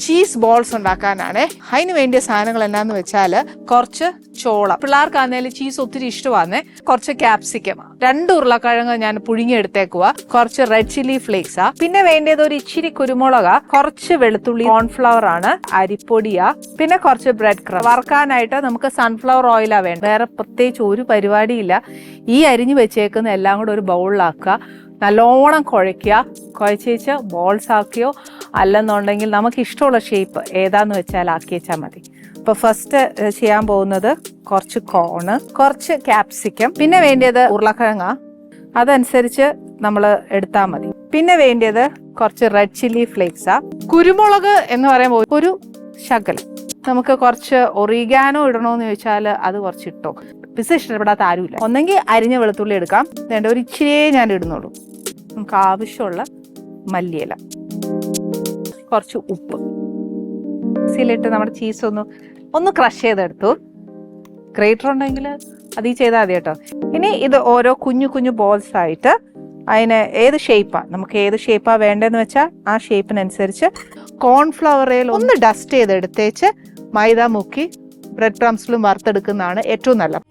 Cheese balls ഉണ്ടാക്കാനാണ്. അതിന് വേണ്ടിയ സാധനങ്ങൾ എന്നാന്ന് വെച്ചാൽ കുറച്ച് ചോളം, പിള്ളേർക്കാന്നേലും ചീസ് ഒത്തിരി ഇഷ്ടമാണ്, കുറച്ച് ക്യാപ്സിക്കം, 2 ഉരുളക്കിഴങ്ങ് ഞാൻ പുഴുങ്ങിയെടുത്തേക്കുക, കുറച്ച് റെഡ് ചില്ലി ഫ്ലേക്സാ, പിന്നെ വേണ്ടിയത് ഒരു ഇച്ചിരി കുരുമുളക, കുറച്ച് വെളുത്തുള്ളി, കോൺഫ്ലവർ ആണ്, അരിപ്പൊടിയാ, പിന്നെ കുറച്ച് ബ്രെഡ് ക്രം. വറുക്കാനായിട്ട് നമുക്ക് സൺഫ്ലവർ ഓയിലാ വേണ്ട. വേറെ പ്രത്യേകിച്ച് ഒരു പരിപാടിയില്ല. ഈ അരിഞ്ഞു വെച്ചേക്കുന്ന എല്ലാം കൂടെ ഒരു ബൗളിലാക്കുക, നല്ലോണം കുഴച്ചേച്ച് ബോൾസ് ആക്കിയോ അല്ലെന്നുണ്ടെങ്കിൽ നമുക്ക് ഇഷ്ടമുള്ള ഷേപ്പ് ഏതാന്ന് വെച്ചാൽ ആക്കി വെച്ചാൽ മതി. അപ്പോൾ ഫസ്റ്റ് ചെയ്യാൻ പോകുന്നത് കുറച്ച് കോണ്, കുറച്ച് ക്യാപ്സിക്കം, പിന്നെ വേണ്ടിയത് ഉരുളക്കിഴങ്ങ, അതനുസരിച്ച് നമ്മൾ എടുത്താൽ മതി. പിന്നെ വേണ്ടിയത് കുറച്ച് റെഡ് ചില്ലി ഫ്ലേക്സാ. കുരുമുളക് എന്ന് പറയുമ്പോൾ ഒരു ശകലം, നമുക്ക് കുറച്ച് ഒറിഗാനോ ഇടണോന്ന് ചോദിച്ചാൽ അത് കുറച്ച് ഇട്ടോ. പിസ്സ ഇഷ്ടപ്പെടാത്ത ആരുമില്ല. ഒന്നെങ്കിൽ അരിഞ്ഞ വെളുത്തുള്ളി എടുക്കാം, വേണ്ട ഒരു ഇച്ചിരിയേ ഞാൻ ഇടുന്നുള്ളൂ. നമുക്ക് ആവശ്യമുള്ള മല്ലിയില, കുറച്ച് ഉപ്പ്, മിക്സിയിലിട്ട് നമ്മുടെ ചീസ് ഒന്ന് ക്രഷ് ചെയ്തെടുത്തു. ഗ്രേറ്റർ ഉണ്ടെങ്കിൽ അത് ചെയ്താൽ മതി കേട്ടോ. ഇനി ഇത് ഓരോ കുഞ്ഞു കുഞ്ഞു ബോൾസ് ആയിട്ട് അതിന് ഏത് ഷേപ്പാണ്, നമുക്ക് ഏത് ഷേപ്പാണ് വേണ്ടതെന്ന് വെച്ചാൽ ആ ഷേപ്പിനനുസരിച്ച് കോൺഫ്ലവറിൽ ഒന്ന് ഡസ്റ്റ് ചെയ്തെടുത്തേച്ച് മൈദ മുക്കി ബ്രെഡ് ക്രംസിലും വറുത്തെടുക്കുന്നതാണ് ഏറ്റവും നല്ലത്.